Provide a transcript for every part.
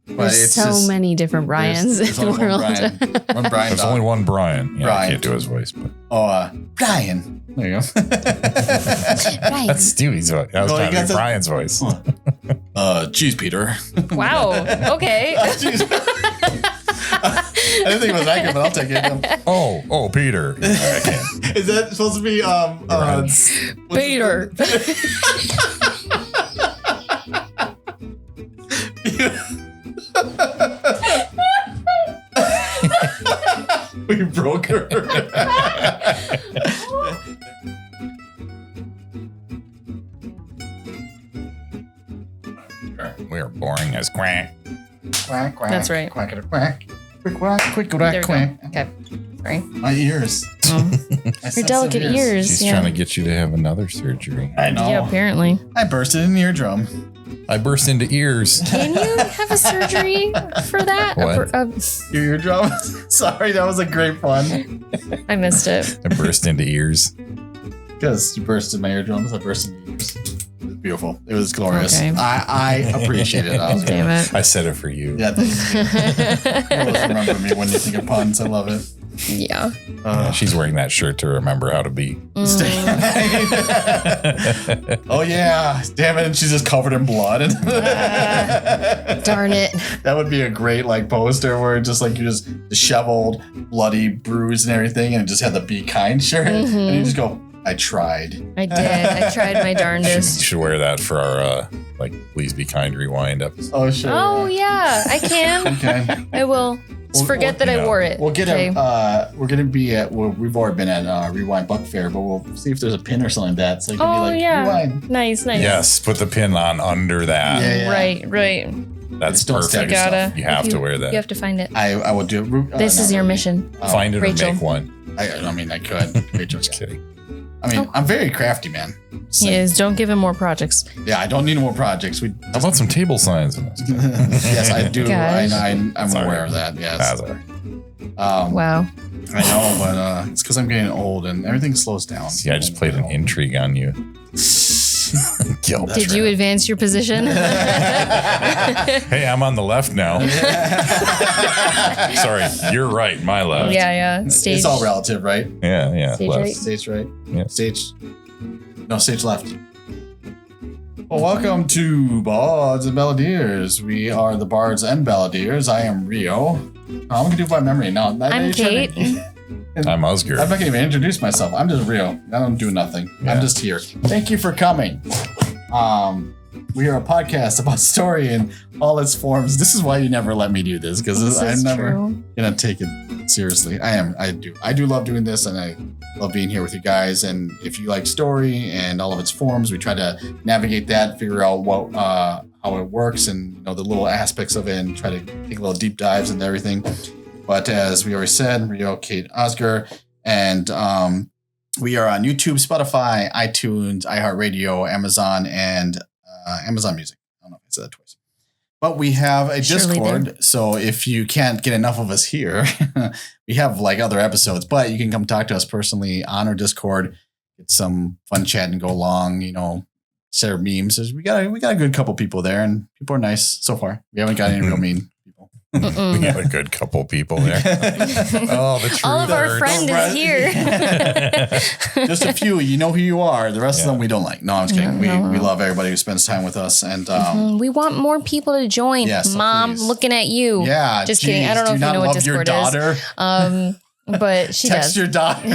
But there's so many different Brians in the world. One Brian. There's only one Brian. Yeah, Brian. I can't do his voice, but Brian. There you go. that's Stevie's voice. I was trying to do Brian's voice. Geez, Peter. Wow. Okay. I didn't think it was that good, but I'll take it. Oh, Peter. I can't. Is that supposed to be Peter? We broke her. We are boring as quack. Quack, quack. That's right. Quack, quack. Quick, quack, quick, There quack, we quack. go. Okay. Sorry. My ears. Your delicate ears. She's yeah. trying to get you to have another surgery. I know. Yeah, apparently. I bursted an eardrum. I burst into ears. Can you have a surgery for that? What? Your eardrum? Sorry, that was a great pun. I missed it. I burst into ears. Because you bursted my eardrums, I burst into ears. It was beautiful. It was glorious. Okay. I appreciate it. Damn it. I said it for you. Yeah, thank you. You always remember me when you think of puns. I love it. Yeah. Yeah, she's wearing that shirt to remember how to be. Oh yeah, damn it! And she's just covered in blood. Darn it. That would be a great poster where just you're just disheveled, bloody, bruised, and everything, and just had the "Be Kind" shirt, and you just go, "I tried." I did. I tried my You darndest. should wear that for our Please Be Kind rewind episode. Oh sure. Oh yeah, I can. Okay. I will. Just forget that I wore it. We'll get okay. we're gonna be at. We've already been at Rewind Buck Fair, but we'll see if there's a pin or something like that, so it can be yeah. Rewind. Nice. Yes, put the pin on under that. Yeah. Right. That's Just don't stab perfect. yourself. You have to wear that. You have to find it. I will do it. This is your mission. Find it Rachel. or make one. I mean, I could. Rachel, Just kidding. I mean, I'm very crafty, man. He is. Don't give him more projects. Yeah, I don't need more projects. How about some table signs in this? Yes, I do. Gosh. I'm Sorry. aware of that. Yes. That's all right. Wow. I know, but it's because I'm getting old and everything slows down. See, I just played an intrigue on you. Guilt. Did you advance your position? Hey, I'm on the left now. Sorry, you're right. My left. Yeah. Stage. It's all relative, right? Yeah. Stage left. right. Stage right. Yeah. Stage left. Well, welcome to Bards and Balladeers. We are the Bards and Balladeers. I am Rio. I'm gonna do it by memory now. I'm Kate. I'm Oscar. I'm not gonna even introduce myself. I'm just Rio. I don't do nothing. Yeah. I'm just here. Thank you for coming. We are a podcast about story in all its forms. This is why you never let me do this, because I'm never gonna take it seriously. I do love doing this, and I love being here with you guys. And if you like story and all of its forms, we try to navigate that, figure out what how it works, and the little aspects of it, and try to take little deep dives into everything. But as we already said, Rio, Kate, Oscar, and we are on YouTube, Spotify, iTunes, iHeartRadio, Amazon, and Amazon Music. I don't know if I said that twice. But we have a Discord, so if you can't get enough of us here, we have other episodes, but you can come talk to us personally on our Discord, get some fun chat and go along, share memes. We got a good couple people there, and people are nice so far. We haven't got any real mean people. We got a good couple people there. Oh, the truth All of our hurts. friend is here. Just a few. You know who you are. The rest of them we don't like. No, I'm just kidding. No. We love everybody who spends time with us. And we want more people to join. Yeah, so Mom, please. looking at you. Yeah. Just kidding. I don't know if you know what Discord is. But she Text does. your daughter.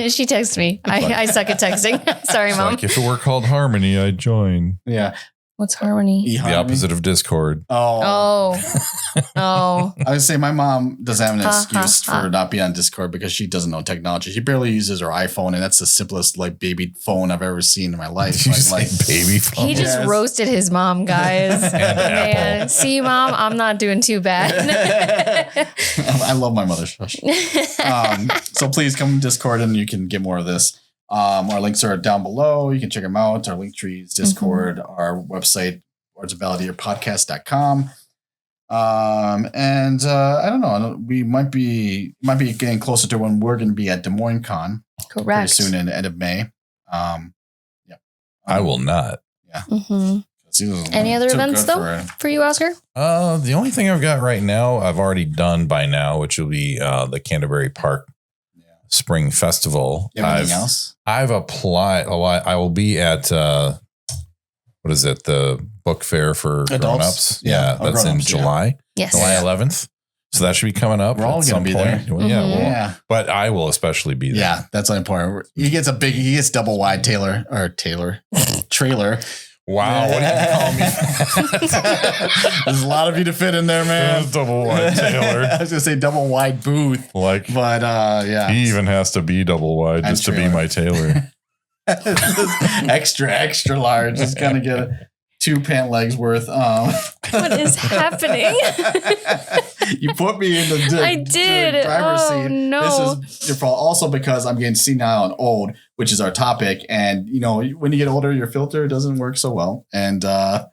She texts me. I suck at texting. Sorry, It's Mom. like if it were called Harmony, I'd join. Yeah. What's harmony? The opposite of Discord. Oh. I would say my mom doesn't have an excuse for not being on Discord because she doesn't know technology. She barely uses her iPhone, and that's the simplest baby phone I've ever seen in my life. Did you say baby phone? He just roasted his mom, guys. And Man, Apple. see, Mom, I'm not doing too bad. I love my mother. Shush. So please come to Discord and you can get more of this. Our links are down below. You can check them out. Our link trees, Discord, our website, wordsofballadeerpodcast.com. And I don't know. We might be getting closer to when we're going to be at Des Moines Con. Correct. Pretty soon in the end of May. I will not. Yeah. Mm-hmm. Any other events though for you, Oscar? The only thing I've got right now, I've already done by now, which will be the Canterbury Park Spring Festival. Anything else? I've applied a lot. I will be at what is it? The book fair for grown-ups. Yeah, that's in July. Yes, July 11th. So that should be coming up. We're all going to be there. Well, yeah, but I will especially be there. Yeah, that's important. He gets double wide trailer. Wow, what did you call me? There's a lot of you to fit in there, man. Double wide Taylor. I was gonna say double wide booth, but yeah, he even has to be double wide just to be my Taylor. extra large. Just kind of get 2 pant legs worth. What is happening? You put me in the I did. driver's seat. No. This is your fault. Also because I'm getting senile and old, which is our topic. And when you get older, your filter doesn't work so well. And we're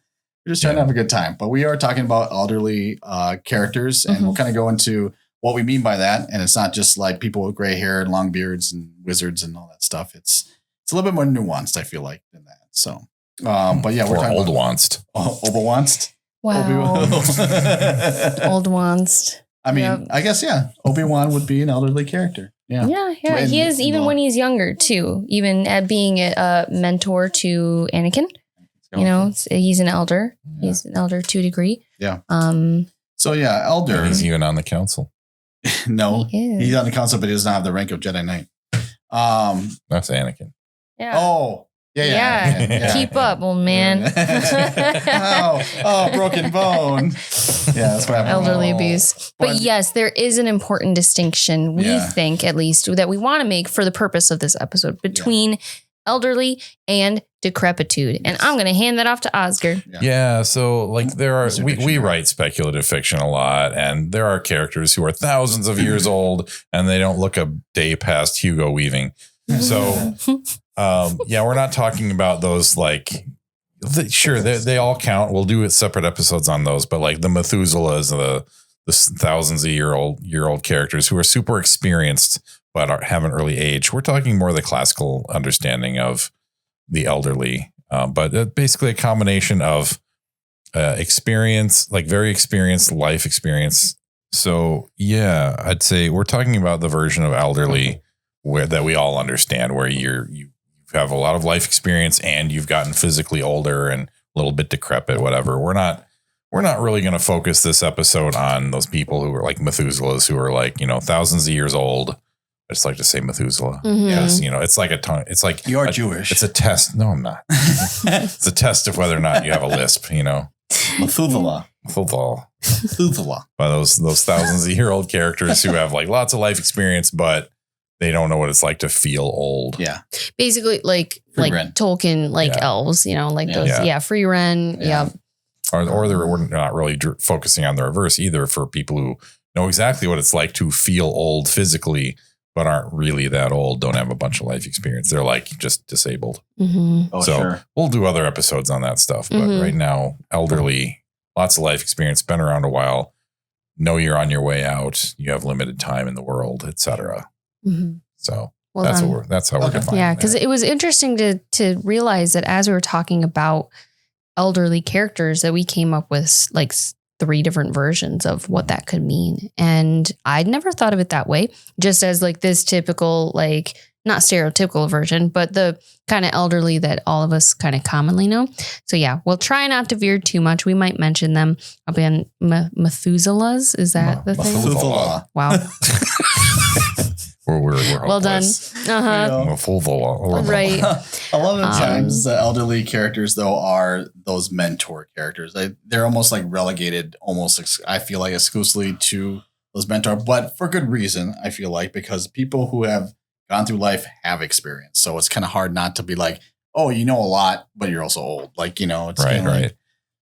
just trying to have a good time. But we are talking about elderly characters, and we'll kind of go into what we mean by that. And it's not just like people with gray hair and long beards and wizards and all that stuff. It's a little bit more nuanced, I feel like, than that. So. But yeah, we're talking old wanced. Obi-Wanst. Wow. Old Wanst. I mean, I guess, Obi-Wan would be an elderly character. Yeah. Yeah. He is even when he's younger too, even at being a mentor to Anakin. He's an elder. Yeah. He's an elder to a degree. Yeah. So yeah, elder. And he's even on the council. No, he's on the council, but he does not have the rank of Jedi Knight. That's Anakin. Yeah. Oh. Yeah. Keep up, old man. Broken bone. Yeah, that's what happened. Elderly abuse. But yes, there is an important distinction, we think, at least, that we want to make for the purpose of this episode between elderly and decrepitude. And I'm going to hand that off to Oscar. Yeah. So like there are, we write speculative fiction a lot, and there are characters who are thousands of years old and they don't look a day past Hugo Weaving. So, we're not talking about those like, they all count. We'll do separate episodes on those, but like the Methuselahs, the thousands of year old characters who are super experienced but have an early age. We're talking more the classical understanding of the elderly, but basically a combination of experience, like very experienced life experience. So yeah, I'd say we're talking about the version of elderly that we all understand, where you have a lot of life experience and you've gotten physically older and a little bit decrepit, whatever. We're not really going to focus this episode on those people who are like Methuselahs, who are like, thousands of years old. I just like to say Methuselah. Mm-hmm. Yes. It's like a tongue. It's like you are Jewish. It's a test. No, I'm not. It's a test of whether or not you have a lisp, Methuselah. By those thousands of year old characters who have like lots of life experience, but they don't know what it's like to feel old. Yeah. Basically like Tolkien, elves, those, free Ren. Yeah. Or we're not really focusing on the reverse either, for people who know exactly what it's like to feel old physically, but aren't really that old, don't have a bunch of life experience. They're like just disabled. Mm-hmm. Oh, so sure. We'll do other episodes on that stuff. But right now, elderly, lots of life experience, been around a while, know you're on your way out, you have limited time in the world, etc. Mm-hmm. So that's how we're defining. Yeah, because it was interesting to realize that as we were talking about elderly characters, that we came up with like 3 different versions of what that could mean. And I'd never thought of it that way, just as like this typical, like not stereotypical version, but the kind of elderly that all of us kind of commonly know. So yeah, we'll try not to veer too much. We might mention them. I'll be on Methuselahs. Is that the thing? Methuselah. Wow. We're well done. Right. A lot of times the elderly characters though are those mentor characters. They're almost like relegated, I feel like exclusively to those mentor, but for good reason. I feel like, because people who have gone through life have experience, so it's kind of hard not to be like, oh, you know a lot, but you're also old. Like, it's right. Like,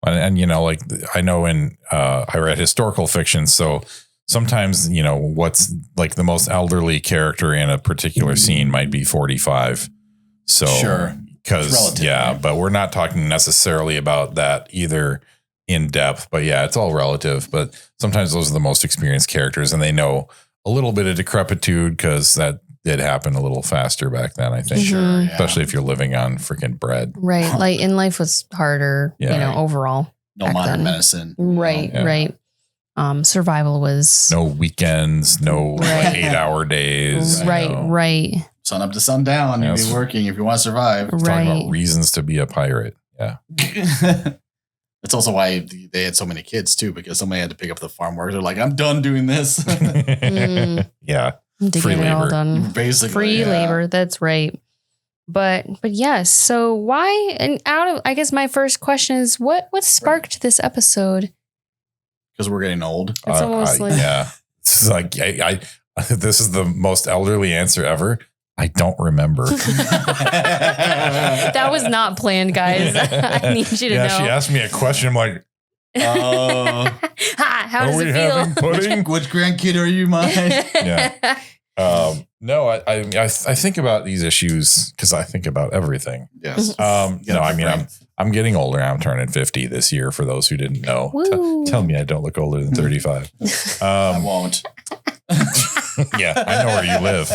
and like I know I read historical fiction, so sometimes, what's like the most elderly character in a particular scene might be 45. So, sure. Because, but we're not talking necessarily about that either in depth. But yeah, it's all relative. But sometimes those are the most experienced characters, and they know a little bit of decrepitude because that did happen a little faster back then, I think. Sure, yeah. Especially if you're living on freaking bread. Right. Like, and life was harder, overall. No modern medicine. Right, right. Survival was no weekends, no 8-hour days. Right. Sun up to sundown. You'd be working if you want to survive. Talking about reasons to be a pirate. Yeah. That's also why they had so many kids too, because somebody had to pick up the farm work. They're like, I'm done doing this. Yeah. To free get it labor. all done. Basically. Free labor. That's right. But yes. So why, and I guess my first question is what sparked this episode? Because we're getting old. It's almost like. Yeah. This is like, this is the most elderly answer ever. I don't remember. That was not planned, guys. I need you to know. She asked me a question. I'm like, how does it feel? Which grandkid are you, mine? Yeah. No, I think about these issues because I think about everything. Yes. I'm getting older. I'm turning 50 this year. For those who didn't know, tell me I don't look older than 35. I won't. Yeah, I know where you live.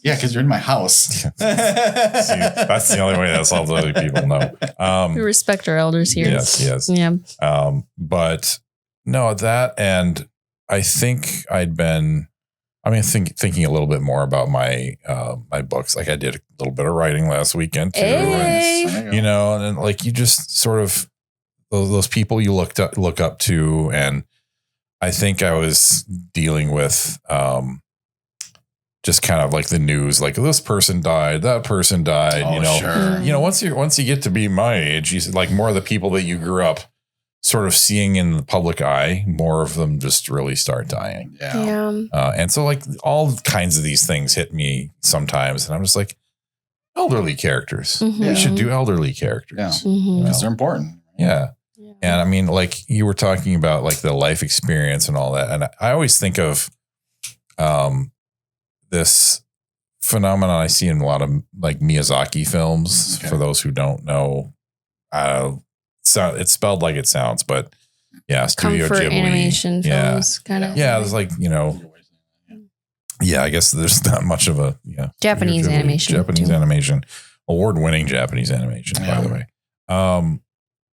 Yeah, because you're in my house. See, that's the only way that some other people know. We respect our elders here. Yes. Yeah. But no, that, and I think thinking a little bit more about my my books. Like I did a little bit of writing last weekend too. Hey. And like you just sort of those people you look up to, and I think I was dealing with just kind of like the news, like this person died, that person died. Sure. Once you get to be my age, you like more of the people that you grew up sort of seeing in the public eye, more of them just really start dying. Yeah. And so like all kinds of these things hit me sometimes, and I'm just like, elderly characters. Mm-hmm. We should do elderly characters. Yeah. Mm-hmm. Because they're important. Yeah. And I mean, like you were talking about like the life experience and all that. And I always think of this phenomenon I see in a lot of like Miyazaki films. Okay. For those who don't know, it's spelled like it sounds, but yeah, Studio Comfort Ghibli animation films, kind of. Yeah, it's like, I guess there's not much of a Japanese animation. Animation, award-winning Japanese animation, by the way.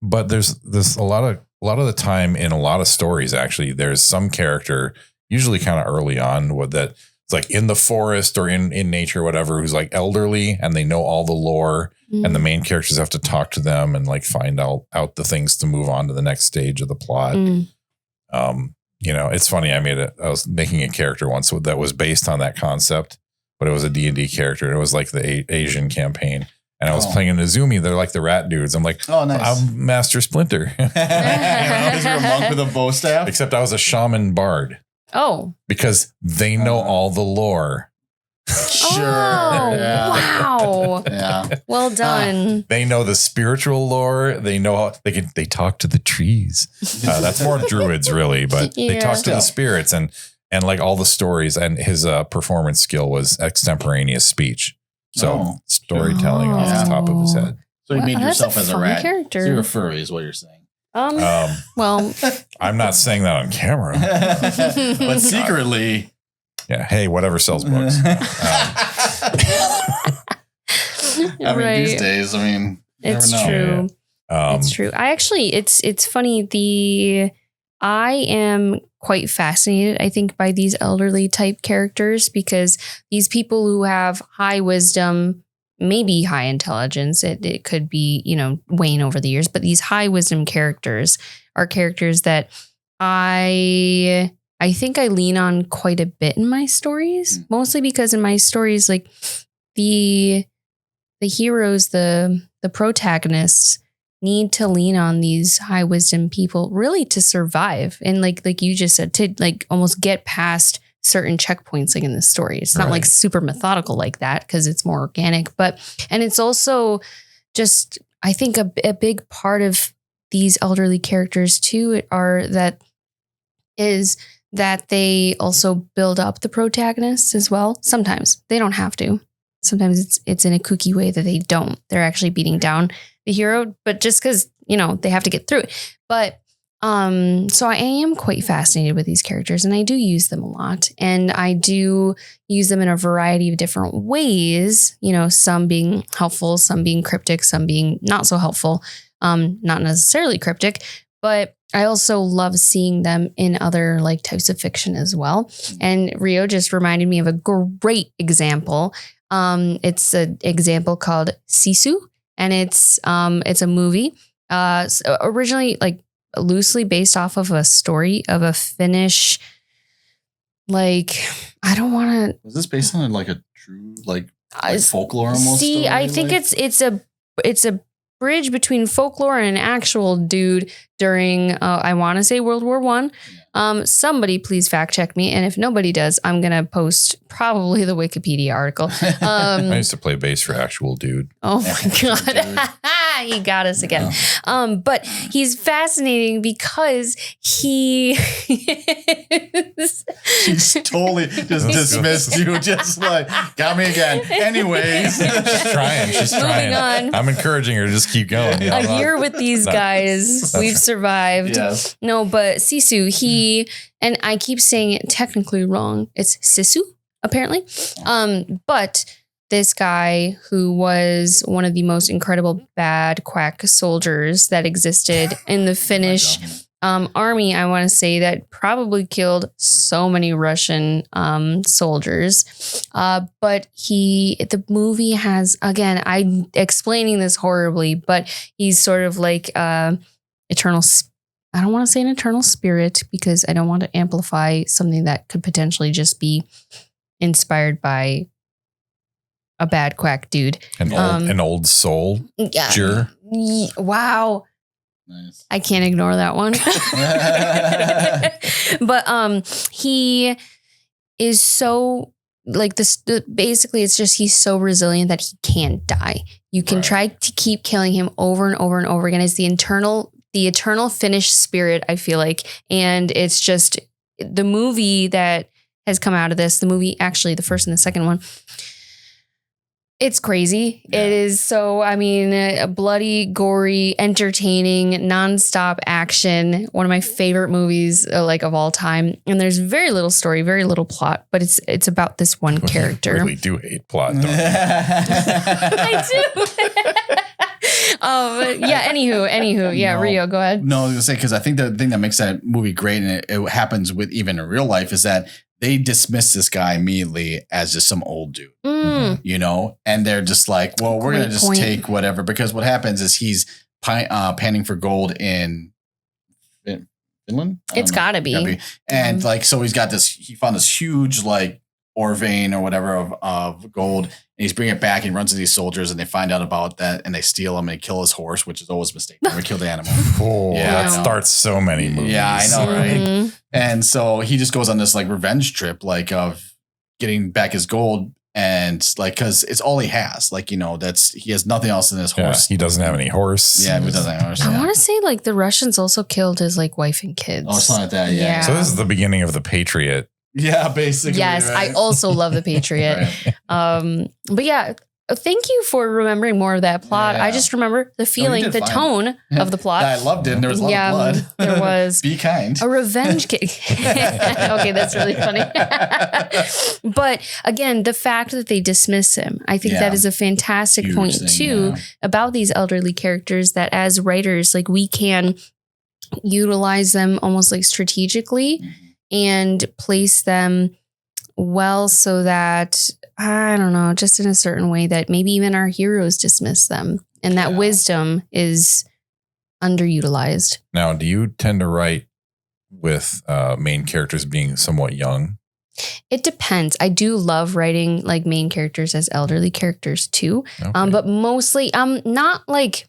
But there's a lot of the time in a lot of stories, actually, there's some character, usually kind of early on, that it's like in the forest or in nature, whatever, who's like elderly and they know all the lore, and the main characters have to talk to them and like find out the things to move on to the next stage of the plot. It's funny. I was making a character once that was based on that concept, but it was a D&D character. It was like the Asian campaign. And I was playing an Izumi. They're like the rat dudes. I'm like, oh, nice. I'm Master Splinter. Is there a monk with a bow staff? Except I was a shaman bard. Oh. Because they know all the lore. Sure. Oh, yeah. Wow. Yeah. Well done. They know the spiritual lore. They know how they talk to the trees. That's more druids, really, but they talk to the spirits and like all the stories. And his performance skill was extemporaneous speech. So storytelling off the top of his head. So you made yourself as a rat. Character. So you're a furry is what you're saying. Well, I'm not saying that on camera, but secretly. Yeah. Hey, whatever sells books. These days, it's never know. true. It's true. It's funny. I am quite fascinated, I think, by these elderly type characters, because these people who have high wisdom, maybe high intelligence, it could be, wane over the years, but these high wisdom characters are characters that I think I lean on quite a bit in my stories, mostly because in my stories, like the heroes, the protagonists need to lean on these high wisdom people really to survive. And like you just said, to like almost get past certain checkpoints like in the story. It's not like super methodical like that because it's more organic, and it's also just, I think a big part of these elderly characters too is that they also build up the protagonists as well. Sometimes they don't have to. Sometimes it's in a kooky way that they don't. They're actually beating down the hero, but just because, they have to get through it. But So I am quite fascinated with these characters, and I do use them a lot, and I do use them in a variety of different ways, you know, some being helpful, some being cryptic, some being not so helpful, not necessarily cryptic, but I also love seeing them in other like types of fiction as well. And Rio just reminded me of a great example. It's an example called Sisu, and it's a movie originally like loosely based off of a story of a Finnish, like, I don't want to. Was this based on like a true like folklore almost? See, I think like? it's a bridge between folklore and an actual dude during I want to say World War I. Somebody please fact check me, and if nobody does, I'm gonna post probably the Wikipedia article. I used to play bass for Actual Dude. Oh my god, he got us again. Yeah. But he's fascinating because he She's totally just dismissed you, just like got me again. Anyways, She's trying. Moving on. I'm encouraging her to just keep going. A year with these guys, we've survived. Yes. No, but Sisu, and I keep saying it technically wrong. It's Sisu, apparently. But this guy who was one of the most incredible bad quack soldiers that existed in the Finnish army, I want to say, that probably killed so many Russian soldiers. But the movie has, again, I'm explaining this horribly, but he's sort of like eternal I don't want to say an eternal spirit because I don't want to amplify something that could potentially just be inspired by a bad quack dude. An old soul. Yeah. Wow. Nice. I can't ignore that one. But he is so like this. Basically, it's just he's so resilient that he can't die. You can try to keep killing him over and over and over again. It's the eternal Finnish spirit, I feel like. And it's just the movie that has come out of this, the movie, actually the first and the second one. It's crazy. Yeah. It is so, I mean, bloody, gory, entertaining, nonstop action. One of my favorite movies like of all time. And there's very little story, very little plot, but it's about this one character. I really do hate plot, don't you? I do. Anywho. Yeah, no. Rio, go ahead. No, I was going to say, because I think the thing that makes that movie great, and it happens with even in real life, is that they dismiss this guy immediately as just some old dude, you know, and they're just like, well, we're going to just take whatever, because what happens is he's panning for gold in Finland. It's gotta be. And like, so he found this huge like ore vein or whatever of gold, and he's bringing it back and he runs to these soldiers, and they find out about that and they steal him and they kill his horse, which is always a mistake. Never kill the animal. That starts so many movies. Yeah, I know, right? And so he just goes on this like revenge trip, like of getting back his gold, and like, cause it's all he has. Like, you know, he has nothing else in his horse. He doesn't have any horse. Yeah, he doesn't have a horse. I want to say like the Russians also killed his like wife and kids. Oh, something like that. Yeah. So this is the beginning of The Patriot. Yeah, basically. Yes, right? I also love The Patriot. But yeah, thank you for remembering more of that plot. Yeah. I just remember the feeling, the tone of the plot. I loved it. And there was a lot of blood. There was. Be kind. A revenge kick. Okay, that's really funny. But again, the fact that they dismiss him, I think that is a fantastic huge point too about these elderly characters, that as writers, like we can utilize them almost like strategically and place them well so that, I don't know, just in a certain way that maybe even our heroes dismiss them, and that wisdom is underutilized. Now, do you tend to write with main characters being somewhat young? It depends. I do love writing like main characters as elderly characters too. Okay. But mostly not like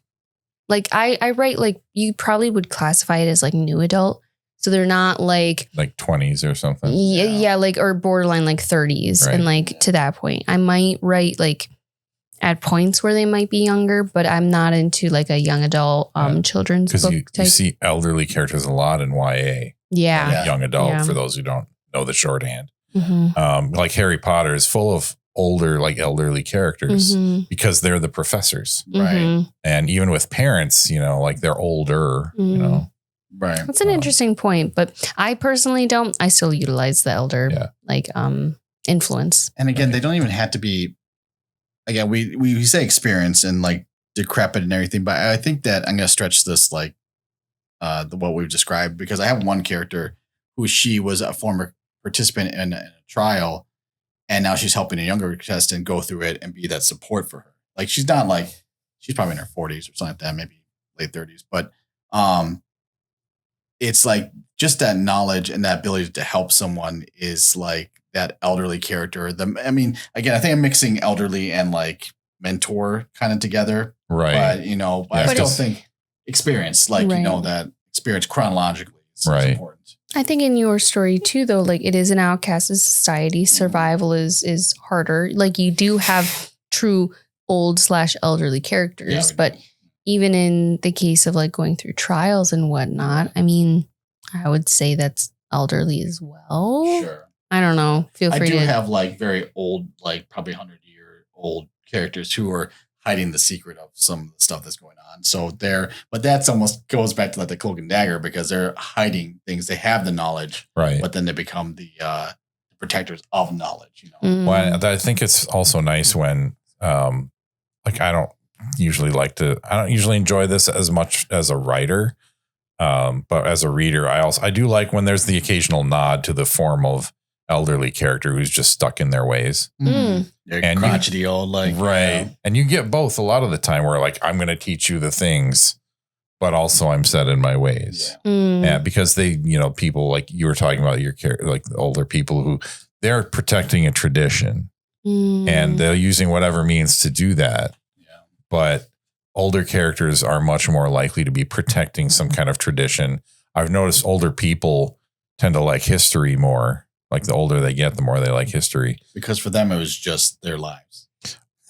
I write like, you probably would classify it as like new adult. So they're not like 20s or something. Yeah, like, or borderline like 30s. Right. And like to that point, I might write like at points where they might be younger, but I'm not into like a young adult children's book type. You see elderly characters a lot in YA. Yeah. Young adult, for those who don't know the shorthand. Like Harry Potter is full of older, like elderly characters because they're the professors. Right. And even with parents, you know, like they're older, you know. Right. That's an interesting point, but I personally don't. I still utilize the elder influence. And again, they don't even have to be. Again, we say experience and like decrepit and everything, but I think that I'm going to stretch this like what we've described, because I have one character who she was a former participant in a trial, and now she's helping a younger contestant go through it and be that support for her. Like she's not like, she's probably in her 40s or something like that, maybe late 30s, but it's like just that knowledge and that ability to help someone is like that elderly character. I mean, again, I think I'm mixing elderly and like mentor kind of together. Right. But, I still think experience, like, that experience chronologically is important. I think in your story too, though, like it is an outcast society. Survival is harder. Like you do have true old/elderly characters, but even in the case of like going through trials and whatnot, I mean, I would say that's elderly as well. Sure. I don't know. Feel free to have like very old, like probably 100-year-old characters who are hiding the secret of some of the stuff that's going on. So but that's almost goes back to like the cloak and dagger, because they're hiding things. They have the knowledge, right? But then they become the protectors of knowledge. Well, I think it's also nice when, like I don't usually enjoy this as much as a writer, but as a reader, I do like when there's the occasional nod to the form of elderly character who's just stuck in their ways. And crotchety old, like, right. And you get both a lot of the time where like, I'm going to teach you the things, but also I'm set in my ways. Yeah. Because they, people like you were talking about your character, like the older people who they're protecting a tradition and they're using whatever means to do that. Yeah. But older characters are much more likely to be protecting some kind of tradition. I've noticed older people tend to like history more. Like the older they get, the more they like history. Because for them, it was just their lives.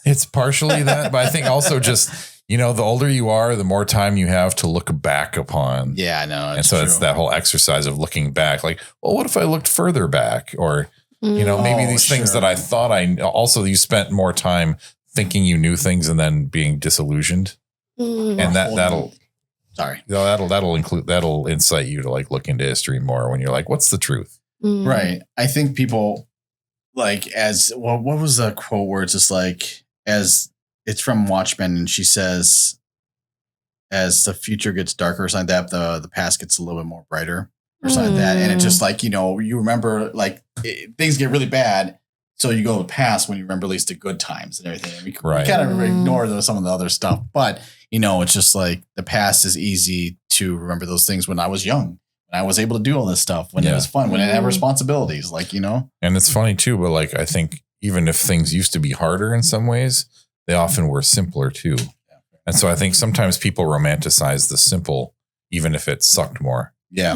It's partially that, but I think also just, the older you are, the more time you have to look back upon. Yeah, I know. And so it's that whole exercise of looking back. Like, well, what if I looked further back? Or, maybe these things that I thought also you spent more time thinking you knew things and then being disillusioned. And that'll incite you to like look into history more when you're like, what's the truth? Right. I think people like what was the quote where it's just like, as it's from Watchmen, and she says, as the future gets darker or something like that, the past gets a little bit more brighter or something like that. And it's just like, you remember like things get really bad. So you go to the past when you remember at least the good times and everything. And we kind of ignore some of the other stuff, but it's just like the past is easy to remember those things when I was young. I was able to do all this stuff when it was fun, when I had responsibilities, like, And it's funny too, but like, I think even if things used to be harder in some ways, they often were simpler too. And so I think sometimes people romanticize the simple, even if it sucked more. Yeah.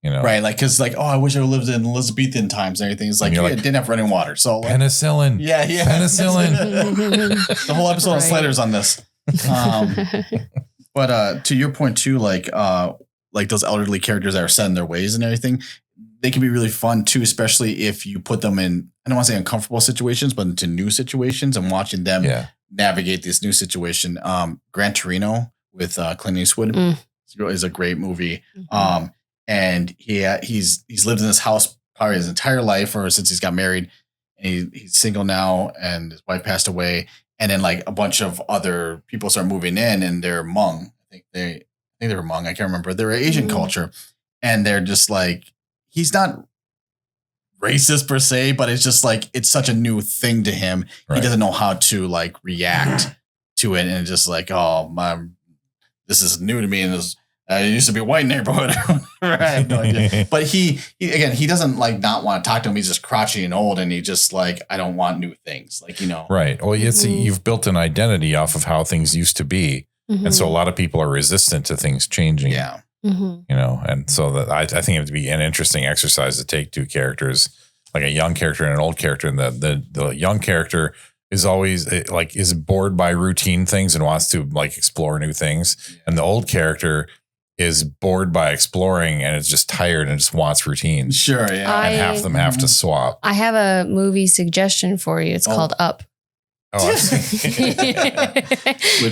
Right. Like, cause like, I wish I lived in Elizabethan times and everything. It's like, it didn't have running water. So like, penicillin. Yeah. Penicillin. The whole episode of Sliders on this. But to your point too, like those elderly characters that are set in their ways and everything, they can be really fun too, especially if you put them in, I don't want to say uncomfortable situations, but into new situations and watching them navigate this new situation. Gran Torino with Clint Eastwood is a great movie. And he's lived in this house probably his entire life or since he's got married, and he's single now and his wife passed away. And then like a bunch of other people start moving in and they're Hmong. I think they were Hmong. I can't remember. They're Asian culture. And they're just like, he's not racist per se, but it's just like, it's such a new thing to him. Right. He doesn't know how to like react to it. And it's just like, this is new to me. And it used to be a white neighborhood. Right. No idea. But he doesn't like not want to talk to him. He's just crotchety and old. And he just like, I don't want new things. Like, Right. Well, you've built an identity off of how things used to be. And so a lot of people are resistant to things changing. Yeah. And so that I think it would be an interesting exercise to take two characters, like a young character and an old character. And the young character is always like, is bored by routine things and wants to like explore new things. Yeah. And the old character is bored by exploring and is just tired and just wants routine. Sure. Yeah. And half of them have to swap. I have a movie suggestion for you. It's called Up. Oh, Which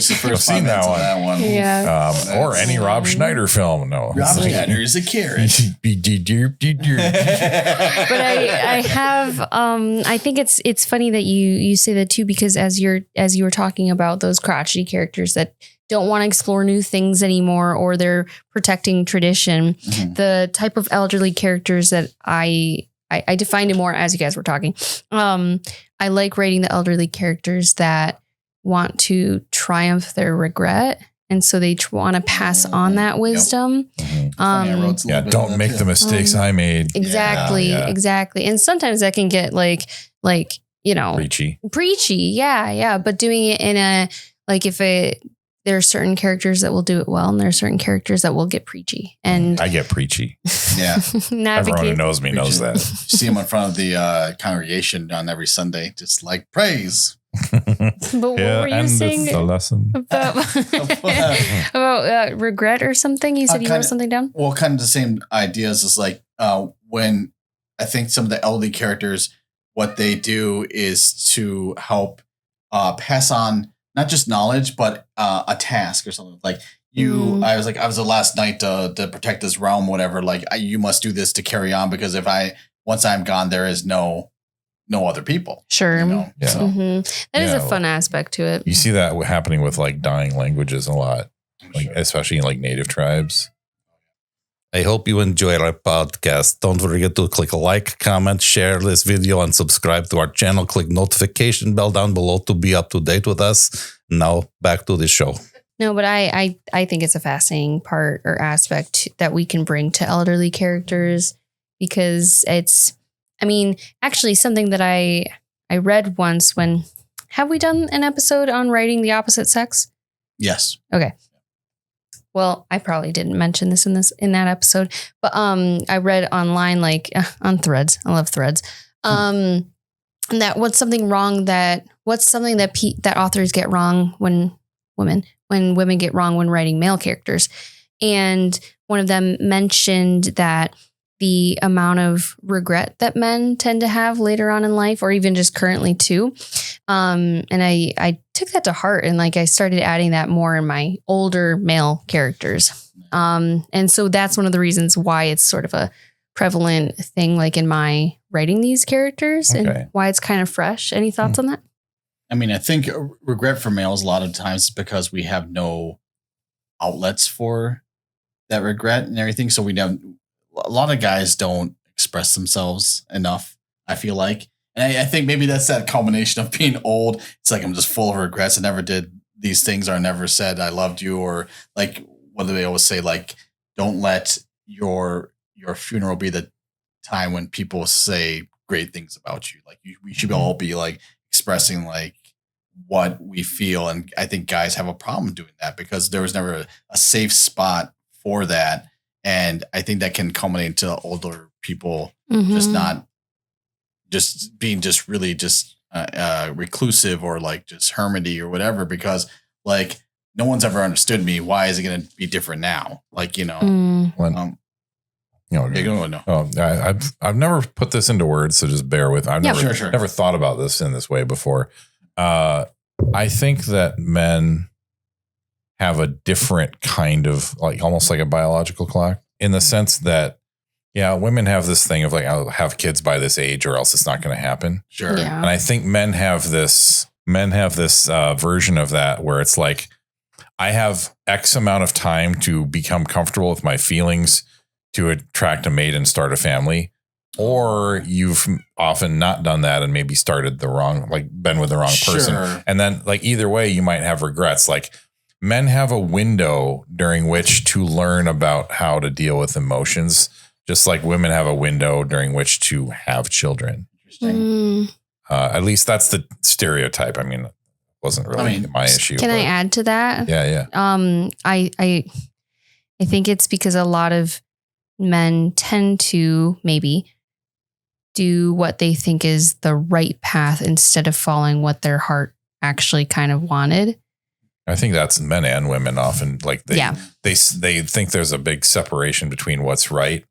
the first I've seen that one. Yeah. Or any Rob Schneider film. No. Rob Schneider is a carrot. But I have I think it's funny that you say that too, because as you were talking about those crotchety characters that don't want to explore new things anymore, or they're protecting tradition, the type of elderly characters that I defined it more as you guys were talking. I like writing the elderly characters that want to triumph their regret. And so they want to pass on that wisdom. Don't make the mistakes I made. Exactly. Exactly. And sometimes that can get like, preachy. Yeah. But doing it in a, there are certain characters that will do it well, and there are certain characters that will get preachy. And I get preachy. Yeah. Everyone who knows me knows that. You see him in front of the congregation on every Sunday, just like praise. But what were you saying the lesson about regret or something? You said you wrote something down? Well, kind of the same ideas as like when I think some of the elderly characters, what they do is to help pass on not just knowledge, but a task or something. Like I was the last knight to protect this realm, whatever. Like you must do this to carry on, because once I'm gone, there is no other people. Sure. Yeah. So. That is a fun aspect to it. You see that happening with like dying languages a lot, especially in like native tribes. I hope you enjoyed our podcast. Don't forget to click like, comment, share this video, and subscribe to our channel. Click notification bell down below to be up to date with us. Now back to the show. No, but I think it's a fascinating part or aspect that we can bring to elderly characters, because it's, actually something that I read once have we done an episode on writing the opposite sex? Yes. Okay. Well, I probably didn't mention this in that episode, but I read online, on Threads. I love Threads. That what's something that authors get wrong when women get wrong when writing male characters. And one of them mentioned that the amount of regret that men tend to have later on in life, or even just currently too. And I took that to heart, and I started adding that more in my older male characters. And so that's one of the reasons why it's sort of a prevalent thing, in my writing these characters, and why it's kind of fresh. Any thoughts on that? I think regret for males a lot of times is because we have no outlets for that regret and everything. So a lot of guys don't express themselves enough, I feel like. And I think maybe that's that culmination of being old. It's like, I'm just full of regrets. I never did these things, or I never said I loved you, or what do they always say? Don't let your funeral be the time when people say great things about you. We should all be expressing what we feel. And I think guys have a problem doing that because there was never a safe spot for that. And I think that can culminate into older people just not just being just really just reclusive, or just hermity or whatever, because no one's ever understood me. Why is it going to be different now? I've never put this into words, so just bear with. I've never thought about this in this way before. I think that men have a different kind of almost like a biological clock, in the sense that, women have this thing of I'll have kids by this age or else it's not going to happen. Sure. Yeah. And I think men have this version of that where it's I have X amount of time to become comfortable with my feelings to attract a mate and start a family. Or you've often not done that and maybe started the wrong, been with the wrong person. Sure. And then either way, you might have regrets. Men have a window during which to learn about how to deal with emotions, just like women have a window during which to have children. Interesting. At least that's the stereotype. It wasn't really my issue. Can I add to that? Yeah. I think it's because a lot of men tend to maybe do what they think is the right path instead of following what their heart actually kind of wanted. I think that's men and women often they think there's a big separation between what's right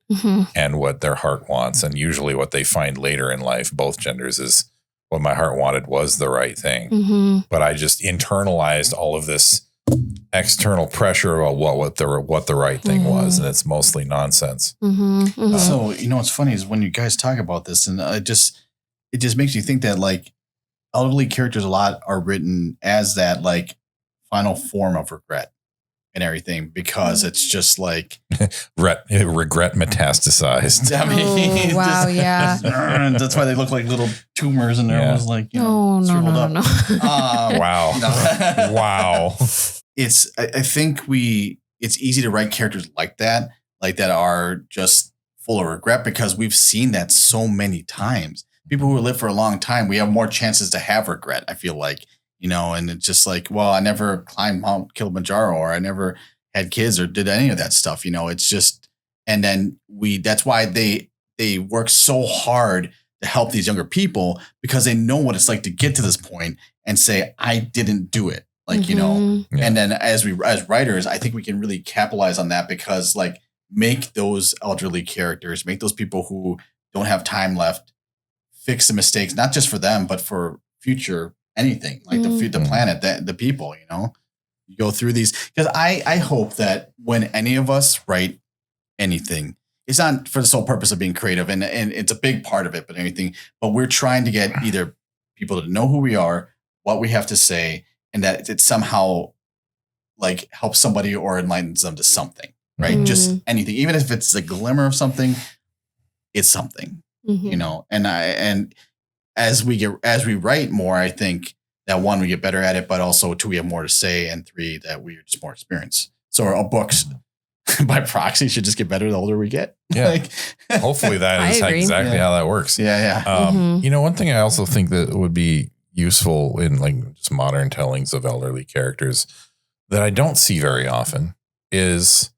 and what their heart wants. And usually what they find later in life, both genders, is what my heart wanted was the right thing. But I just internalized all of this external pressure about what the right thing was, and it's mostly nonsense. So what's funny is when you guys talk about this, and it just makes you think that like elderly characters a lot are written as that like final form of regret and everything, because it's just like regret metastasized. I mean, wow, yeah. That's why they look like little tumors, and they're almost like no. Wow. Wow. I think it's easy to write characters like that are just full of regret, because we've seen that so many times. People who live for a long time, we have more chances to have regret, I feel like, and it's just like, well, I never climbed Mount Kilimanjaro, or I never had kids or did any of that stuff. It's just, and then that's why they work so hard to help these younger people, because they know what it's like to get to this point and say, I didn't do it. Like, and then as writers, I think we can really capitalize on that, because like make those elderly characters, make those people who don't have time left, fix the mistakes, not just for them, but for future anything, like the planet, the people, you go through these, because I hope that when any of us write anything, it's not for the sole purpose of being creative, and it's a big part of it, but we're trying to get either people to know who we are, what we have to say, and that it somehow like helps somebody or enlightens them to something, right? Just anything, even if it's a glimmer of something, it's something, and as we write more, I think that one, we get better at it, but also two, we have more to say, and three, that we're just more experienced. So our books by proxy should just get better the older we get. Yeah. Hopefully that is exactly how that works. Yeah. One thing I also think that would be useful in like just modern tellings of elderly characters that I don't see very often is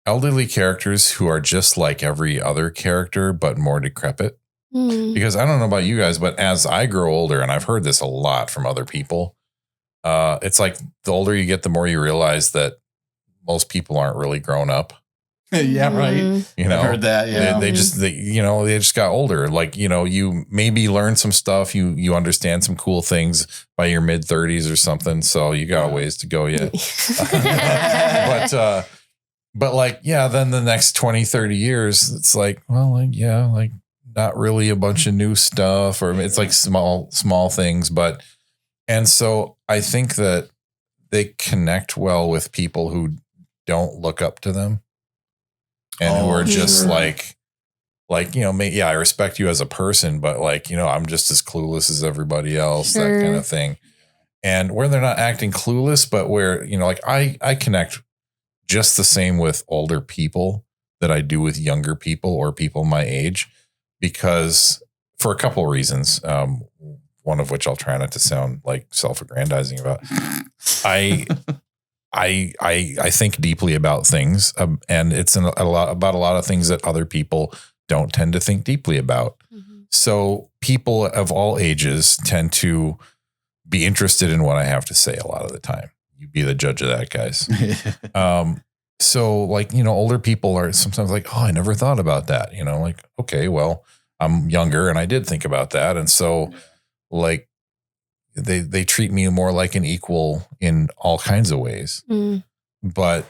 elderly characters who are just like every other character, but more decrepit. Because I don't know about you guys, but as I grow older, and I've heard this a lot from other people, it's like the older you get, the more you realize that most people aren't really grown up. Yeah, right. I heard that. Yeah, they just got older. Like, you maybe learn some stuff. You understand some cool things by your mid 30s or something. So you got a ways to go yet. But like, then the next 20, 30 years, it's like, well, like, not really a bunch of new stuff, or it's like small things. And so I think that they connect well with people who don't look up to them. And who are just like, I respect you as a person, but like, I'm just as clueless as everybody else, that kind of thing. And where they're not acting clueless, but where, like I connect just the same with older people that I do with younger people or people my age, because for a couple of reasons, one of which I'll try not to sound like self-aggrandizing about. I think deeply about things, and it's about a lot of things that other people don't tend to think deeply about. So people of all ages tend to be interested in what I have to say a lot of the time. You be the judge of that, guys. So like, older people are sometimes like, oh, I never thought about that. Like, okay, well, I'm younger and I did think about that. And so like, they treat me more like an equal in all kinds of ways. But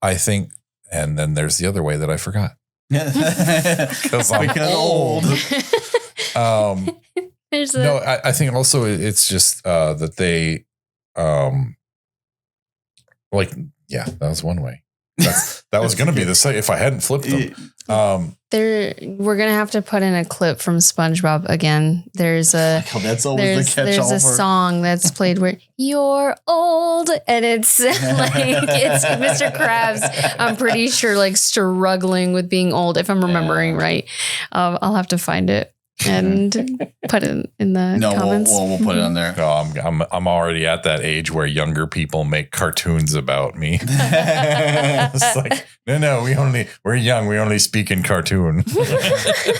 I think, and then there's the other way that I forgot. Because I'm old. I think also it's just that they that was one way. That was going to be the same if I hadn't flipped them. We're gonna have to put in a clip from SpongeBob again. There's that's always the catch-all. There's a song that's played where you're old, and it's like it's Mr. Krabs. I'm pretty sure like struggling with being old, if I'm remembering right. I'll have to find it and put it in the comments. We'll put it on there. Oh, I'm already at that age where younger people make cartoons about me. It's like, no, we're young. We only speak in cartoon.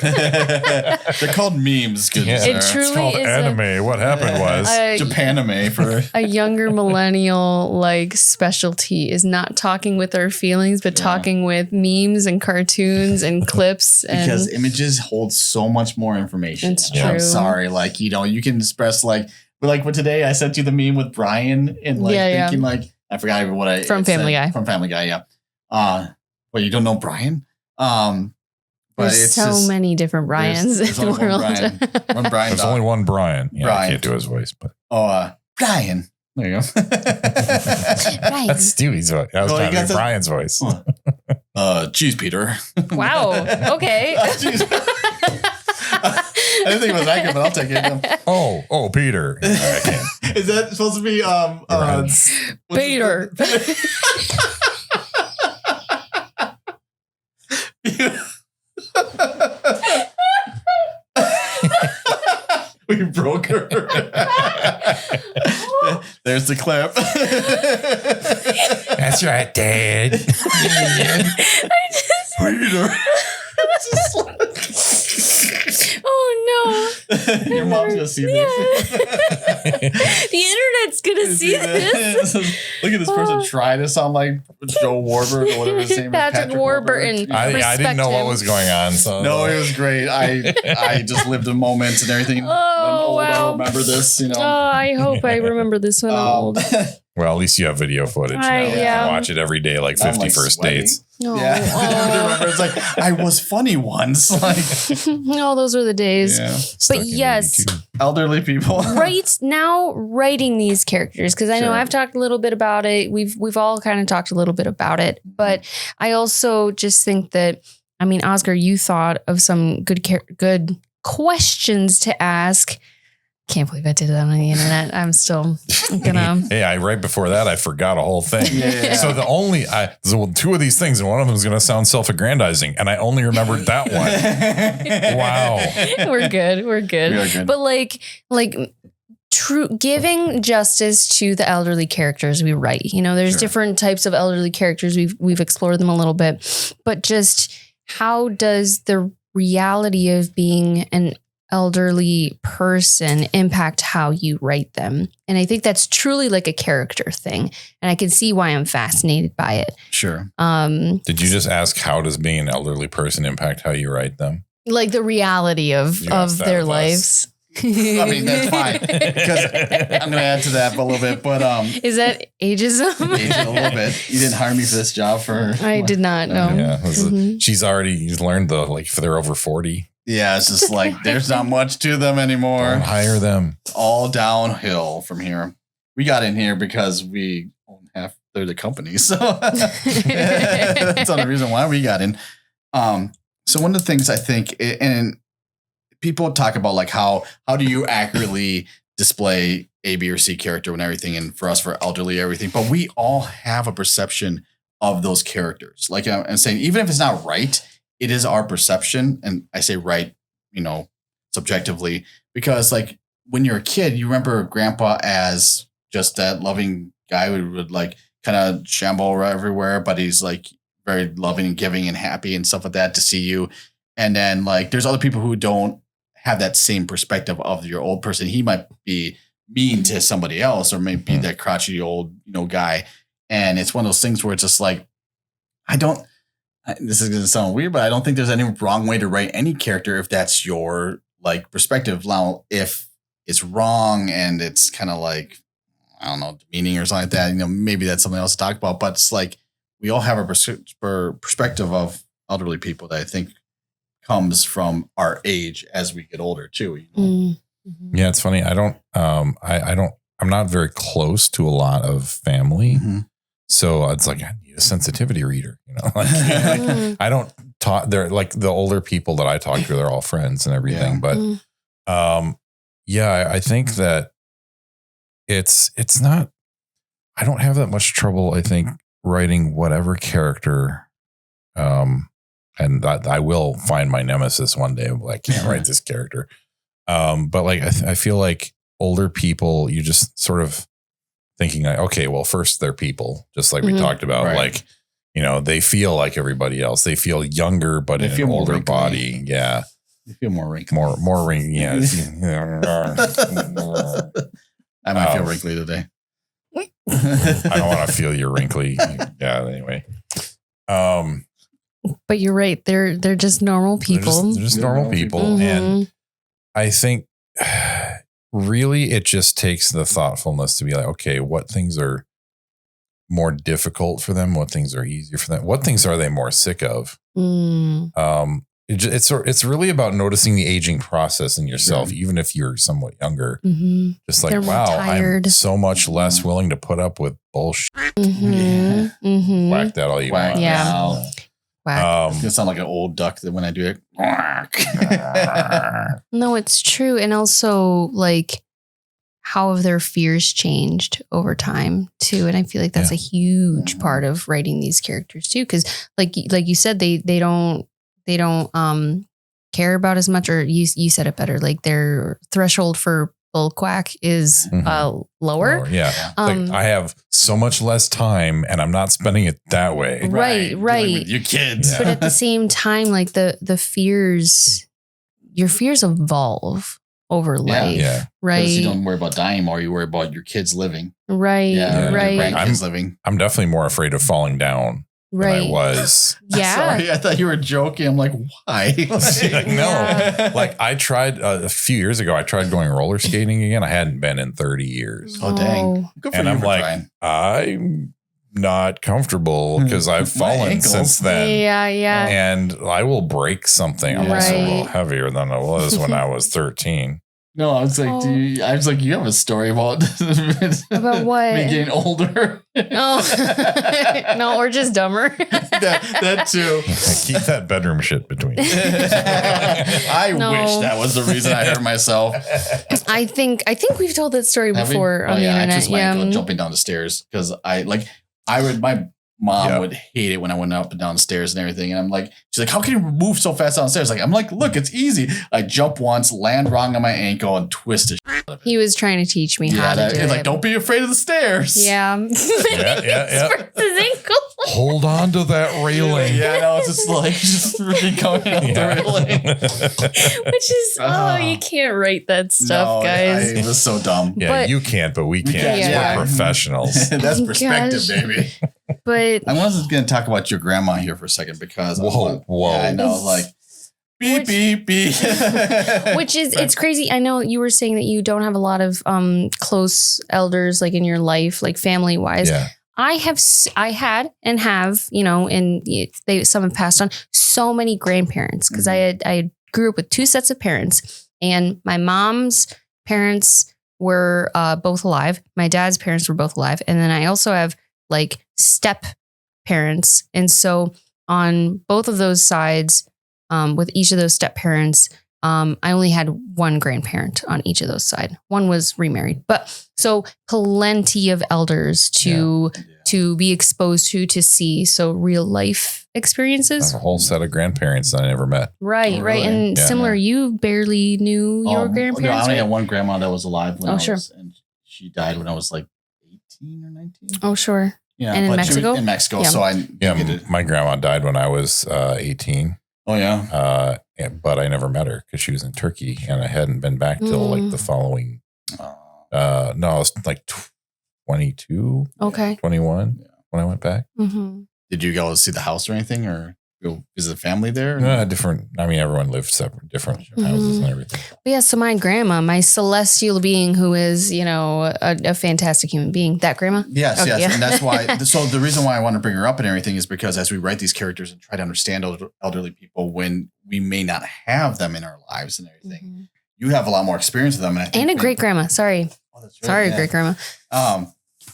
They're called memes. It truly it's called is anime. What happened was Japanime for a younger millennial like specialty is not talking with our feelings, but talking with memes and cartoons and clips. Because images hold so much more information. It's I'm true. sorry. Like, you know, you can express like today I sent you the meme with Brian and like thinking like, I forgot even what I From Family Guy. From Family Guy, yeah. Well, you don't know Brian? But there's it's so just, many different Brians there's in the only world. one Brian. There's only one Brian. Yeah, Brian. I can't do his voice, but Brian. There you go. that's Stevie's voice. I was trying to do Brian's voice. Cheese Peter. Wow. Okay. I didn't think it was that good, but I'll take it. Oh, Peter. No, I can't. Is that supposed to be Peter? We broke her. There's the clip. That's right, Dad. Peter. Oh no. Your mom's gonna see this. The internet's gonna see this. Look at this person trying to sound like Joe Warburton or whatever his name is. Patrick Warburton. I didn't know what was going on. So no, it was great. I just lived in moments and everything. Oh, wow. I remember this, you know. Oh, I hope I remember this when I'm old. Well, at least you have video footage now. You can watch it every day, like 50 first dates. Oh, yeah. I remember it's like, I was funny once. Like, no, those were the days. yeah. But yes, elderly people. right now writing these characters, because I know I've talked a little bit about it. We've all kind of talked a little bit about it. But I also just think that, I mean, Oscar, you thought of some good questions to ask. Can't believe I did that on the internet. I'm still gonna. Hey, right before that, I forgot a whole thing. Yeah. So so two of these things, and one of them is going to sound self-aggrandizing, and I only remembered that one. Wow. We're good. We are good. But like true giving justice to the elderly characters we write. You know, there's different types of elderly characters. We've explored them a little bit, but just how does the reality of being an elderly person impact how you write them? And I think that's truly like a character thing. And I can see why I'm fascinated by it. Sure. Did you just ask how does being an elderly person impact how you write them? Like the reality of their lives. I mean, that's fine. Because I'm going to add to that a little bit. But is that ageism? A little bit. You didn't hire me for this job I did not know. Yeah, she's already learned if they're over 40. Yeah, it's just like there's not much to them anymore. Don't hire them. All downhill from here. We got in here because we own they're the company. So that's the reason why we got in. So one of the things I think, and people talk about like how do you accurately display A, B, or C character and everything, and for us, for elderly, everything. But we all have a perception of those characters. Like I'm saying, even if it's not right, it is our perception. And I say right, you know, subjectively, because like when you're a kid, you remember grandpa as just that loving guy who would like kind of shamble everywhere, but he's like very loving and giving and happy and stuff like that to see you. And then like, there's other people who don't have that same perspective of your old person. He might be mean to somebody else or maybe be that crotchety old, you know, guy. And it's one of those things where it's just like, this is going to sound weird, but I don't think there's any wrong way to write any character if that's your like perspective. Now, if it's wrong and it's kind of like, I don't know, demeaning or something like that, you know, maybe that's something else to talk about. But it's like we all have a perspective of elderly people that I think comes from our age as we get older too. You know? Mm-hmm. Yeah, it's funny. I'm not very close to a lot of family. Mm-hmm. So it's like, I need a sensitivity reader, you know, like, I don't talk, they're like the older people that I talk to, they're all friends and everything. Yeah. But, I think that it's not, I don't have that much trouble, I think, writing whatever character, and I will find my nemesis one day. I can't write this character. But like, I feel like older people, you just sort of thinking like, okay, well, first they're people, just like we talked about, right. Like, you know, they feel like everybody else. They feel younger, but in an older body. Yeah. They feel more wrinkly. More wrinkly. Yeah. I might feel wrinkly today. I don't want to feel your wrinkly. Yeah. Anyway. But you're right. They're just normal people. They're just normal people. Mm-hmm. I think really it just takes the thoughtfulness to be like, okay, what things are more difficult for them? What things are easier for them? What things are they more sick of? It's really about noticing the aging process in yourself, even if you're somewhat younger. Just like, wow, I'm so much less willing to put up with bullshit. Whack that all you want. Yeah. It's gonna sound like an old duck that when I do it. No, it's true. And also like how have their fears changed over time too? And I feel like that's a huge part of writing these characters too. Cause like you said, they don't care about as much, or you said it better. Like their threshold for bullquack is lower. Yeah. Like I have so much less time and I'm not spending it that way. Right. With your kids. But at the same time, like the fears, your fears evolve over life. Yeah. Right. You don't worry about dying more. You worry about your kids living. Right. Yeah. Right. Grandkids living. I'm definitely more afraid of falling down. Right. I was. Yeah. Sorry, I thought you were joking. I'm like, why? Like, no. Like I tried a few years ago, I tried going roller skating again. I hadn't been in 30 years. Oh, dang. Good for and you I'm for like, trying. I'm not comfortable because I've fallen since then. Yeah. And I will break something. I'm also a little heavier than I was when I was 13. No, I was like, you have a story about what? Me getting older. Oh, no, or just dumber. that too. Keep that bedroom shit between. I wish that was the reason I hurt myself. I think we've told that story before on the internet. I twist my ankle jumping down the stairs because my mom would hate it when I went up and down the stairs and everything. And I'm like, she's like, how can you move so fast downstairs? I'm like, look, it's easy. I jump once, land wrong on my ankle, and twist the shit out of it. He was trying to teach me how to do it. Like, don't be afraid of the stairs. Yeah. Yeah. His ankle. Hold on to that railing. Yeah, no, it's just freaking coming up the railing. Which is, you can't write that stuff, guys. It was so dumb. Yeah, but you can't, but we can. Yeah. We're professionals. That's perspective, baby. But I was going to talk about your grandma here for a second because whoa. Yeah, I know, like beep, beep. Which is, it's crazy. I know you were saying that you don't have a lot of close elders like in your life, like family wise. Yeah. I had and have, and some have passed on, so many grandparents because I grew up with two sets of parents, and my mom's parents were both alive. My dad's parents were both alive. And then I also have like step parents. And so on both of those sides, with each of those step parents, I only had one grandparent on each of those sides. One was remarried, but so plenty of elders to be exposed to see. So real life experiences. A whole set of grandparents that I never met. Right. Oh, right. really? And similar, you barely knew your grandparents. No, I only right? had one grandma that was alive when and she died when I was like 18 or 19. Oh, sure. Yeah. And in Mexico? In Mexico. Yeah. So my grandma died when I was 18. Oh, yeah. But I never met her because she was in Turkey and I hadn't been back till like the following. No, I was like 22, 21 when I went back. Mm-hmm. Did you go see the house or anything, or go visit the family there? Different. I mean, everyone lived separate, different houses and everything. But yeah, so my grandma, my celestial being who is, a fantastic human being, that grandma? Yes, Okay, yes. yeah. And that's why, so the reason why I want to bring her up and everything is because as we write these characters and try to understand elderly people when we may not have them in our lives and everything, you have a lot more experience with them. And a great grandma. Sorry. Oh, that's right. Sorry, great grandma.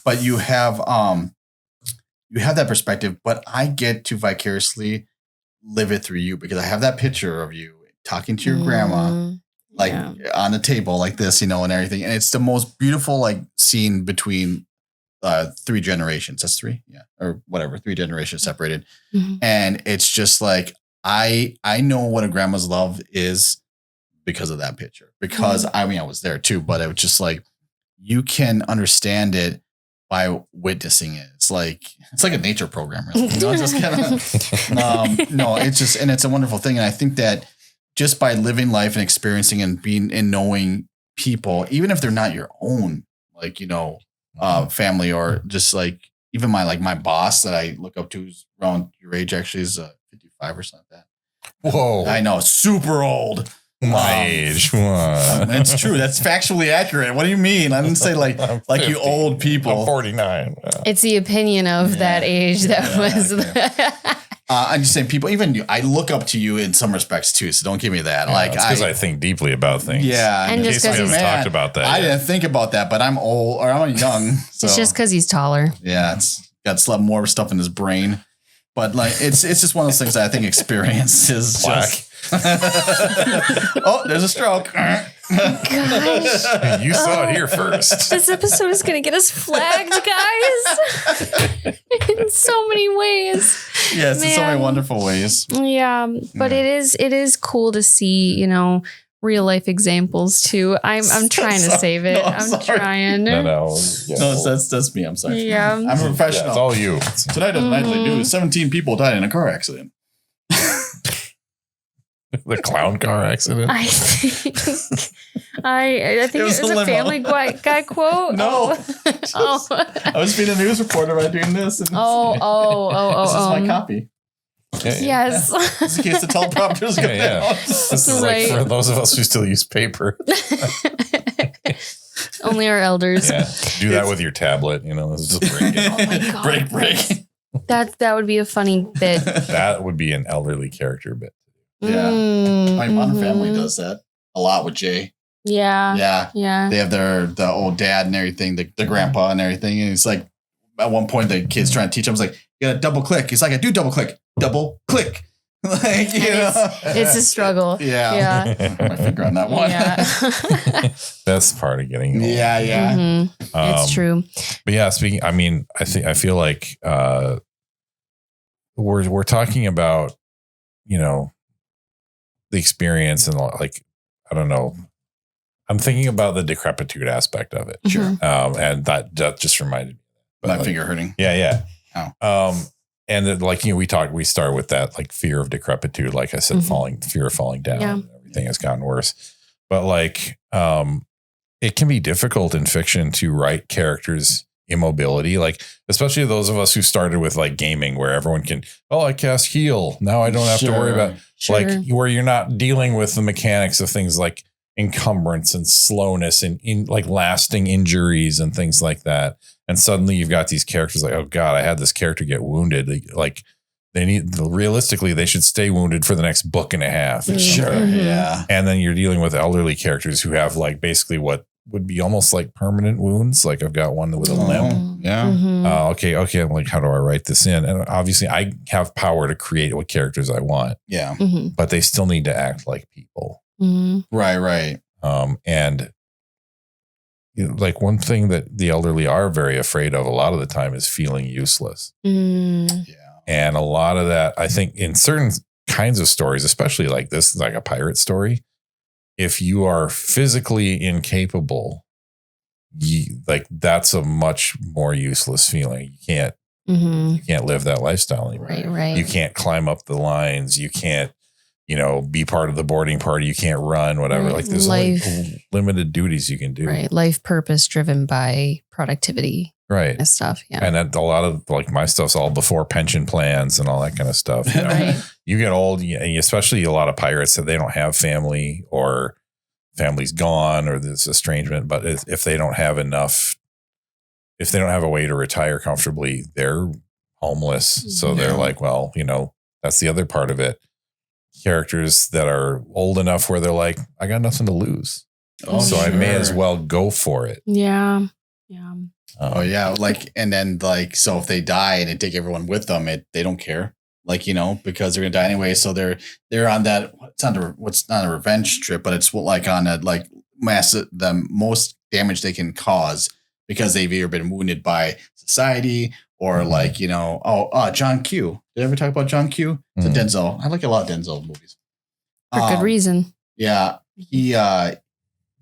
But you have that perspective, but I get to vicariously live it through you because I have that picture of you talking to your grandma, like on the table like this, and everything. And it's the most beautiful like scene between 3 generations. That's 3. Yeah. Or whatever. 3 generations separated. Mm-hmm. And it's just like, I know what a grandma's love is because of that picture, because I was there too, but it was just like, you can understand it by witnessing it. It's like a nature program, really. It's just kind of, no, it's just, and it's a wonderful thing. And I think that just by living life and experiencing and being and knowing people, even if they're not your own, like, family, or just like even my boss that I look up to who's around your age, actually is 55 or something like that. Whoa. I know, super old. My age. What? It's true. That's factually accurate. What do you mean? I didn't say like you old people. I'm 49. It's the opinion of that age that was. I'm just saying, people. Even you, I look up to you in some respects too. So don't give me that. Yeah, because I think deeply about things. Yeah, and just because we haven't talked about that. I didn't think about that, but I'm old or I'm young. So. It's just because he's taller. Yeah, it's got more stuff in his brain. But like it's just one of those things that I think experience is just. Oh, there's a stroke. Gosh. You saw it here first. This episode is going to get us flagged, guys. In so many ways. Yes, in so many wonderful ways. Yeah, but it is cool to see, real life examples too. I'm trying to save it. I'm trying. No. Yeah, no, that's me. I'm sorry. Yeah. I'm a professional. Yeah, it's all you. Tonight on Nightly News, 17 people died in a car accident. The clown car accident. I think it was a Family Guy quote. No. Oh. I was being a news reporter by doing this. And Oh. This is my copy. Yeah. Yes. Just in case the teleprompter's going on. This is like for those of us who still use paper. Only our elders. Yeah. Do that with your tablet. Just break it. Oh my God. Break. That would be a funny bit. That would be an elderly character bit. Yeah. My Modern Family does that a lot with Jay. Yeah. They have the old dad and everything, the grandpa and everything. And it's like, at one point, the kid's trying to teach him, like, you gotta double click. He's like, I do double click. Double click. Like, it's a struggle. Yeah. Put my finger on that one. Yeah. That's part of getting old. Yeah. Mm-hmm. It's true. But yeah, I feel like we're talking about, the experience and like, I don't know. I'm thinking about the decrepitude aspect of it. Sure. And that just reminded me. My finger hurting. Yeah. Oh. And then, we start with that, like, fear of decrepitude. Like I said, fear of falling down. Yeah. Everything has gotten worse. But it can be difficult in fiction to write characters' immobility. Like, especially those of us who started with like gaming, where everyone can, I cast heal. Now I don't have to worry about like where you're not dealing with the mechanics of things like encumbrance and slowness and in like lasting injuries and things like that. And suddenly you've got these characters like, oh God, I had this character get wounded. Like realistically, they should stay wounded for the next book and a half. Sure. Mm-hmm. Yeah. And then you're dealing with elderly characters who have like basically what would be almost like permanent wounds. Like I've got one with a limp. Yeah. Mm-hmm. Okay. I'm like, how do I write this in? And obviously I have power to create what characters I want. Yeah. Mm-hmm. But they still need to act like people. Mm-hmm. Right. And like one thing that the elderly are very afraid of a lot of the time is feeling useless. Mm. Yeah. And a lot of that, I think in certain kinds of stories, especially like this, like a pirate story, if you are physically incapable, that's a much more useless feeling. You can't live that lifestyle anymore. Right. You can't climb up the lines. You can't, be part of the boarding party. You can't run, whatever. Right. Like there's only limited duties you can do. Right. Life purpose driven by productivity. Right. And stuff. Yeah. And that a lot of like my stuff's all before pension plans and all that kind of stuff. Right. You get old, especially a lot of pirates that they don't have family or family's gone or there's estrangement. But if they don't have a way to retire comfortably, they're homeless. So they're like, well, that's the other part of it. Characters that are old enough where they're like, I got nothing to lose. So I may as well go for it. Yeah. Like, and then like, so if they die and they take everyone with them, they don't care, like, because they're gonna die anyway. So they're on that. What's not a revenge trip, but it's like on a like the most damage they can cause because they've either been wounded by society or like John Q. Did I ever talk about John Q? It's a Denzel. I like a lot of Denzel movies For good reason. Yeah, they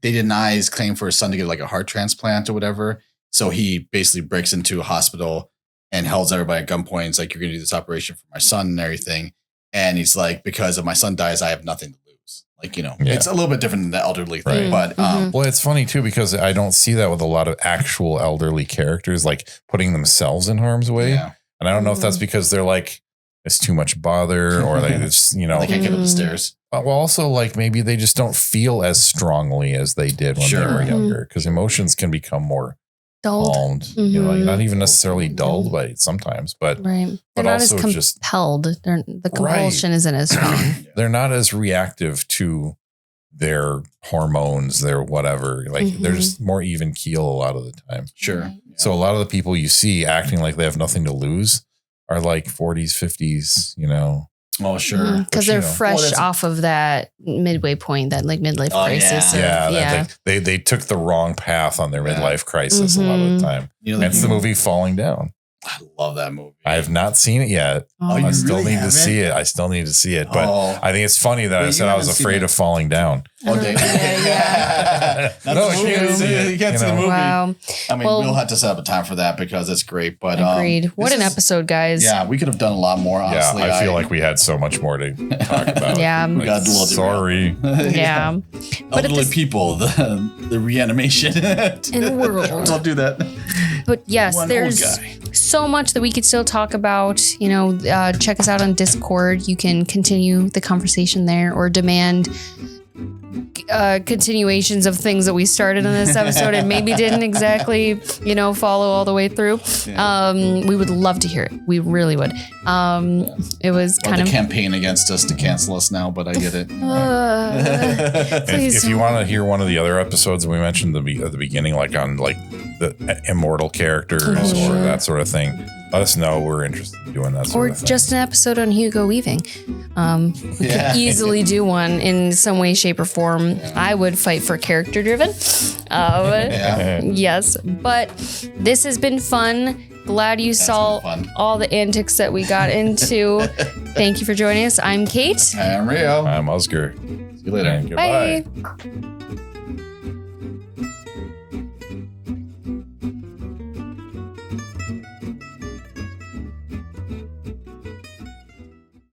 deny his claim for his son to get like a heart transplant or whatever. So he basically breaks into a hospital and holds everybody at gunpoint. It's like, you're going to do this operation for my son and everything. And he's like, because if my son dies, I have nothing to lose. Like, It's a little bit different than the elderly thing. But well, it's funny too, because I don't see that with a lot of actual elderly characters, like putting themselves in harm's way. Yeah. And I don't know if that's because they're like, it's too much bother, or they just, you know, They can't get up the stairs. well, also like maybe they just don't feel as strongly as they did when they were younger, because emotions can become more calmed, you know, like not even necessarily dulled, but sometimes, but they're but not also as just compelled. The compulsion isn't as strong. they're not as reactive to their hormones, their whatever. Like they're just more even keel a lot of the time. Sure. Yeah. So a lot of the people you see acting like they have nothing to lose are like 40s, 50s, you know. Oh, sure. Because they're fresh off of that midway point, that like midlife crisis. They took the wrong path on their midlife crisis a lot of the time. You know, that's the movie Falling Down. I love that movie. I have not seen it yet. I still need to see it. I still need to see it. But I think it's funny that I said I was afraid of falling down. Oh, yeah. No, you can't see the movie. Wow. I mean, we'll have to set up a time for that because it's great. But agreed. What an episode, guys. Yeah, we could have done a lot more, honestly. Yeah, I feel like we had so much more to talk about. Yeah. We got a little sorry. Yeah. But elderly people, the reanimation in the world. Don't do that. But yes, there's so much that we could still talk about. You know, check us out on Discord. You can continue the conversation there or demand continuations of things that we started in this episode and maybe didn't exactly, you know, follow all the way through. We would love to hear it. We really would. It was kind of the campaign against us to cancel us now, but I get it. If you want to hear one of the other episodes we mentioned at the beginning, like on like the immortal characters or that sort of thing, let us know. We're interested in doing that sort of thing. Or just an episode on Hugo Weaving. We could easily do one in some way, shape, or form. I would fight for character driven. Yes. But this has been fun. Glad you saw all the antics that we got into. Thank you for joining us. I'm Kate. I'm Rio. I'm Oscar. See you later. And goodbye. Bye.